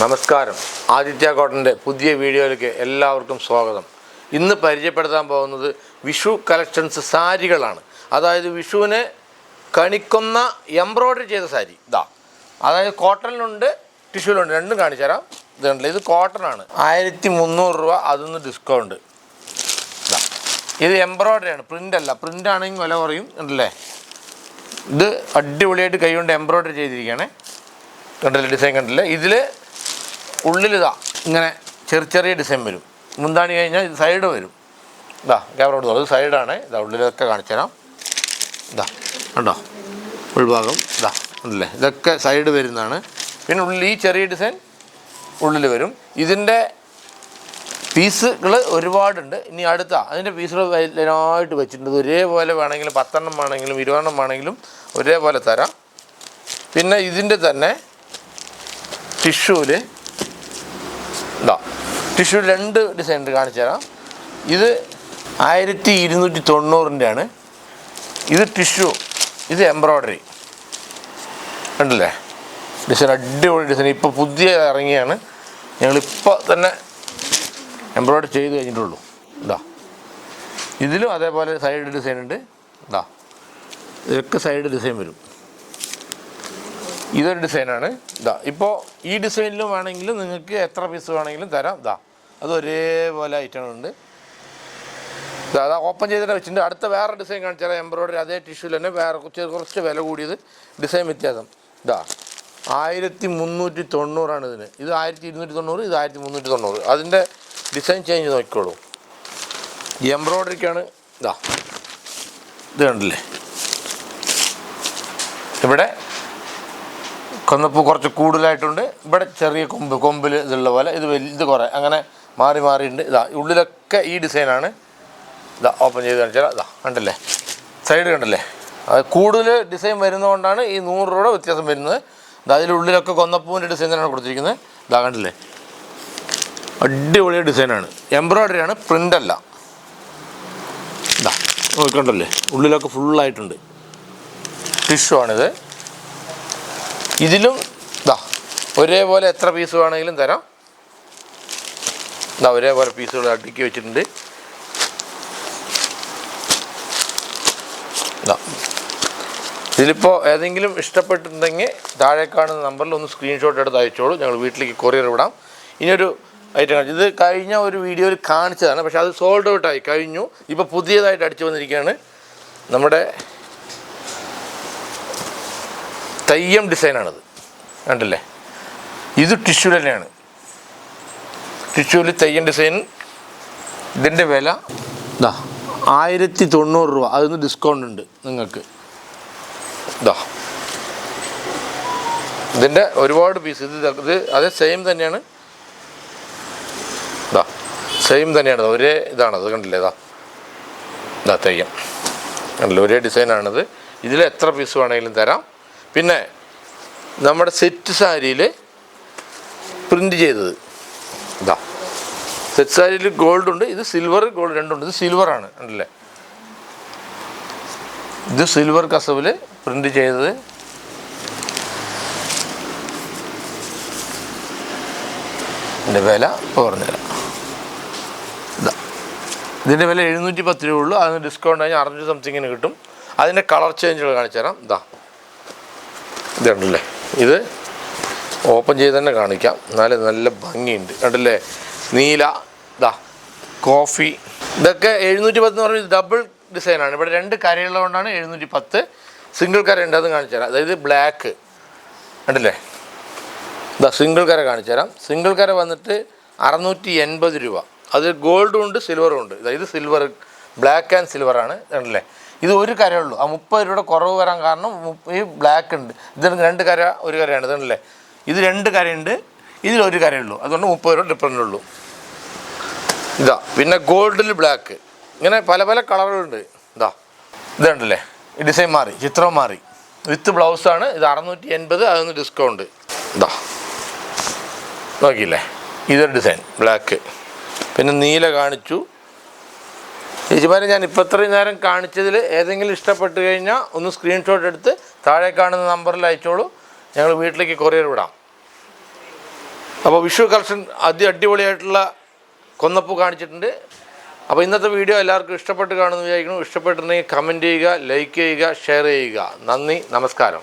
നമസ്കാരം. ആദിത്യ കോട്ടൻ്റെ പുതിയ വീഡിയോയിലേക്ക് എല്ലാവർക്കും സ്വാഗതം. ഇന്ന് പരിചയപ്പെടുത്താൻ പോകുന്നത് വിഷു കളക്ഷൻസ് സാരികളാണ്. അതായത് വിഷുവിന് കണിക്കൊന്ന എംബ്രോയ്ഡറി ചെയ്ത സാരി ഇതാ. അതായത് കോട്ടണിലുണ്ട്, ടിഷ്യൂലുണ്ട്, രണ്ടും കാണിച്ചു തരാം. ഇതുണ്ടല്ലോ, ഇത് കോട്ടണാണ്. 1300 രൂപ, അതൊന്ന് ഡിസ്കൗണ്ട്. ഇതാ, ഇത് എംബ്രോയ്ഡറിയാണ്, പ്രിൻ്റ് അല്ല. പ്രിൻ്റ് ആണെങ്കിൽ വില കുറയും ഉണ്ടല്ലേ. ഇത് അടിപൊളിയായിട്ട് കൈ കൊണ്ട് എംബ്രോയ്ഡറി ചെയ്തിരിക്കുകയാണ്. കണ്ടില്ലേ, ഡിസൈൻ കണ്ടില്ലേ. ഇതിൽ ഉള്ളിലിതാ ഇങ്ങനെ ചെറിയ ഡിസൈൻ വരും. മുന്താണി കഴിഞ്ഞാൽ ഇത് സൈഡ് വരും. ഇതാ ക്യാമറ കൊണ്ട് ഇത് സൈഡാണ്. ഇതാ ഉള്ളിലൊക്കെ കാണിച്ചു തരാം. ഇതാ കണ്ടോ, ഉൾഭാഗം ഇതാ ഉണ്ടല്ലേ, ഇതൊക്കെ സൈഡ് വരുന്നതാണ്. പിന്നെ ഉള്ളിൽ ഈ ചെറിയ ഡിസൈൻ ഉള്ളിൽ വരും. ഇതിൻ്റെ പീസുകൾ ഒരുപാടുണ്ട്. ഇനി അതിൻ്റെ പീസുകൾ ലൈനായിട്ട് വെച്ചിട്ടുണ്ട്. ഒരേപോലെ വേണമെങ്കിലും 10 എണ്ണം വേണമെങ്കിലും 20 എണ്ണം വേണമെങ്കിലും ഒരേപോലെ തരാം. പിന്നെ ഇതിൻ്റെ തന്നെ ടിഷ്യൂവിൽ ഇതാ, ടിഷ്യൂ 2 ഡിസൈൻ കാണിച്ചു തരാം. ഇത് 1290 ആണ്. ഇത് ടിഷ്യൂ, ഇത് എംബ്രോയ്ഡറി ഉണ്ടല്ലേ. ഡിസൈൻ അടിപൊളി ഡിസൈൻ. ഇപ്പോൾ പുതിയ ഇറങ്ങിയാണ്, ഞങ്ങളിപ്പോൾ തന്നെ എംബ്രോയ്ഡറി ചെയ്ത് കഴിഞ്ഞിട്ടുള്ളൂ. ഇതാ ഇതിലും അതേപോലെ സൈഡ് ഡിസൈൻ ഉണ്ട്. ഇതാ ഇതൊക്കെ സൈഡ് ഡിസൈൻ വരും. ഇതൊരു ഡിസൈനാണ്. ഇതാ ഇപ്പോൾ ഈ ഡിസൈനിലും വേണമെങ്കിലും നിങ്ങൾക്ക് എത്ര പീസ് വേണമെങ്കിലും തരാം. ഇതാ അത് ഒരേപോലെ ഐറ്റങ്ങളുണ്ട്. അതാ ഓപ്പൺ ചെയ്തിട്ട് വെച്ചിട്ടുണ്ട്. അടുത്ത വേറെ ഡിസൈൻ കാണിച്ചാൽ എംബ്രോയ്ഡറി അതേ ടിഷ്യൂവിൽ തന്നെ വേറെ കുറച്ച് വില കൂടിയത് ഡിസൈൻ വ്യത്യാസം. ഇതാ 1390 ഇതിന്. ഇത് 1290, ഇത് 1390. അതിൻ്റെ ഡിസൈൻ ചേഞ്ച് നോക്കിക്കോളൂ. ഈ എംബ്രോയ്ഡറിക്കാണ്. ഇതാ ഇത് കണ്ടില്ലേ, ഇവിടെ കൊന്നപ്പൂ കുറച്ച് കൂടുതലായിട്ടുണ്ട്. ഇവിടെ ചെറിയ കൊമ്പിൽ ഇതുള്ള പോലെ ഇത് കുറേ അങ്ങനെ മാറിയിട്ടുണ്ട്. ഇതാ ഉള്ളിലൊക്കെ ഈ ഡിസൈനാണ്. ഇതാ ഓപ്പൺ ചെയ്ത് കാണിച്ചാൽ ഇതാ കണ്ടില്ലേ, സൈഡ് കണ്ടില്ലേ. അത് കൂടുതൽ ഡിസൈൻ വരുന്നതുകൊണ്ടാണ് ഈ 100 രൂപയുടെ വ്യത്യാസം വരുന്നത്. അതിലുള്ളിലൊക്കെ കൊന്നപ്പൂവിൻ്റെ ഡിസൈൻ തന്നെയാണ് കൊടുത്തിരിക്കുന്നത്. ഇതാ കണ്ടില്ലേ, അടിപൊളി ഡിസൈനാണ്. എംബ്രോയ്ഡറിയാണ്, പ്രിൻ്റല്ല. ഇതാ നോക്കണ്ടല്ലേ, ഉള്ളിലൊക്കെ ഫുള്ളായിട്ടുണ്ട്. ടിഷ്യൂ ആണിത്. ഇതിലും ഇതാ ഒരേപോലെ എത്ര പീസ് വേണമെങ്കിലും തരാം. ഇതാ ഒരേപോലെ പീസുകൾ അടുക്കി വെച്ചിട്ടുണ്ട്. ഇതാ ഇതിലിപ്പോൾ ഏതെങ്കിലും ഇഷ്ടപ്പെട്ടിട്ടുണ്ടെങ്കിൽ താഴെ കാണുന്ന നമ്പറിൽ ഒന്ന് സ്ക്രീൻഷോട്ട് എടുത്ത് അയച്ചോളൂ, ഞങ്ങൾ വീട്ടിലേക്ക് കൊറിയർ വിടാം. ഇനിയൊരു ഐറ്റം ഇത് കഴിഞ്ഞ ഒരു വീഡിയോയിൽ കാണിച്ചതാണ്, പക്ഷേ അത് സോൾഡ് ഔട്ടായി കഴിഞ്ഞു. ഇപ്പോൾ പുതിയതായിട്ട് അടിച്ചു വന്നിരിക്കുകയാണ് നമ്മുടെ തെയ്യം ഡിസൈനാണിത് കണ്ടില്ലേ. ഇത് ടിഷ്യൂ തന്നെയാണ്, ടിഷ്യൂവിൽ തെയ്യം ഡിസൈൻ. ഇതിൻ്റെ വില ഇതാ 1090 രൂപ, അതൊന്ന് ഡിസ്കൗണ്ട് ഉണ്ട് നിങ്ങൾക്ക്. ഇതാ ഇതിൻ്റെ ഒരുപാട് പീസ്. ഇത് അതേ സെയിം തന്നെയാണ്. ഇതാ സെയിം തന്നെയാണ്, ഒരേ ഇതാണത് കണ്ടില്ലേ. ഇതാ തെയ്യം കണ്ടില്ലേ, ഒരേ ഡിസൈനാണിത്. ഇതിൽ എത്ര പീസ് വേണമെങ്കിലും തരാം. പിന്നെ നമ്മുടെ സെറ്റ് സാരിയിൽ പ്രിൻ്റ് ചെയ്തത് ഇതാ, സെറ്റ് സാരിയിൽ ഗോൾഡ് ഉണ്ട്. ഇത് സിൽവർ ഗോൾഡ് രണ്ടുണ്ട്. ഇത് സിൽവറാണ് കണ്ടില്ലേ, ഇത് സിൽവർ കസവിൽ പ്രിൻ്റ് ചെയ്തത്. ഇതിൻ്റെ വില ഇപ്പോൾ പറഞ്ഞുതരാം. ഇതാ ഇതിൻ്റെ വില 710 രൂപ ഉള്ളൂ. അതിന് ഡിസ്കൗണ്ട് കഴിഞ്ഞാൽ 600 സംതിങ്ങിന് കിട്ടും. അതിൻ്റെ കളർ ചേഞ്ചുകൾ കാണിച്ചു തരാം. ഇതുണ്ടല്ലേ, ഇത് ഓപ്പൺ ചെയ്ത് തന്നെ കാണിക്കാം, എന്നാലും നല്ല ഭംഗിയുണ്ട് കണ്ടില്ലേ. നീല, ഇതാ കോഫി, ഇതൊക്കെ 710 എന്ന് പറഞ്ഞാൽ ഡബിൾ ഡിസൈനാണ്. ഇവിടെ 2 കരയുള്ളതുകൊണ്ടാണ് 710. സിംഗിൾ കര ഉണ്ട്, അത് കാണിച്ചു തരാം. അതായത് ബ്ലാക്ക് കണ്ടില്ലേ, ഇതാ സിംഗിൾ കര കാണിച്ചു തരാം. സിംഗിൾ കര വന്നിട്ട് 680 രൂപ. അത് ഗോൾഡും ഉണ്ട് സിൽവറും ഉണ്ട്. ഇത് സിൽവർ, ബ്ലാക്ക് ആൻഡ് സിൽവറാണ് കണ്ടില്ലേ. ഇത് ഒരു കരയുള്ളൂ. ആ 30 രൂപയുടെ കുറവ് വരാൻ കാരണം ഈ ബ്ലാക്ക് ഉണ്ട്. ഇതിന് 2 കര 1 കരയാണ്. ഇതല്ലേ, ഇത് 2 കരയുണ്ട്, ഇതിൽ 1 കരയുള്ളൂ. അതുകൊണ്ട് 30 രൂപ ഡിഫറൻ്റ് ഉള്ളൂ. ഇതാ പിന്നെ ഗോൾഡിൽ ബ്ലാക്ക്, ഇങ്ങനെ പല പല കളറുകളുണ്ട്. ഇതുണ്ടല്ലേ, ഈ ഡിസൈൻ മാറി, ചിത്രം മാറി. വിത്ത് ബ്ലൗസാണ്. ഇത് 680, അതൊന്ന് ഡിസ്കൗണ്ട്. ഇതാ നോക്കിയില്ലേ, ഇതൊരു ഡിസൈൻ ബ്ലാക്ക്. പിന്നെ നീല കാണിച്ചു. ചേച്ചിമാരെ ഞാൻ ഇപ്പോൾ ഇത്രയും നേരം കാണിച്ചതിൽ ഏതെങ്കിലും ഇഷ്ടപ്പെട്ട് കഴിഞ്ഞാൽ ഒന്ന് സ്ക്രീൻഷോട്ട് എടുത്ത് താഴെ കാണുന്ന നമ്പറിൽ അയച്ചോളൂ, ഞങ്ങൾ വീട്ടിലേക്ക് കൊറിയർ വിടാം. അപ്പോൾ വിഷു കളക്ഷൻ അടിപൊളിയായിട്ടുള്ള കൊന്നപ്പൂ കാണിച്ചിട്ടുണ്ട്. അപ്പോൾ ഇന്നത്തെ വീഡിയോ എല്ലാവർക്കും ഇഷ്ടപ്പെട്ട് കാണുമെന്ന് വിചാരിക്കുന്നു. ഇഷ്ടപ്പെട്ടിട്ടുണ്ടെങ്കിൽ കമൻറ്റ് ചെയ്യുക, ലൈക്ക് ചെയ്യുക, ഷെയർ ചെയ്യുക. നന്ദി, നമസ്കാരം.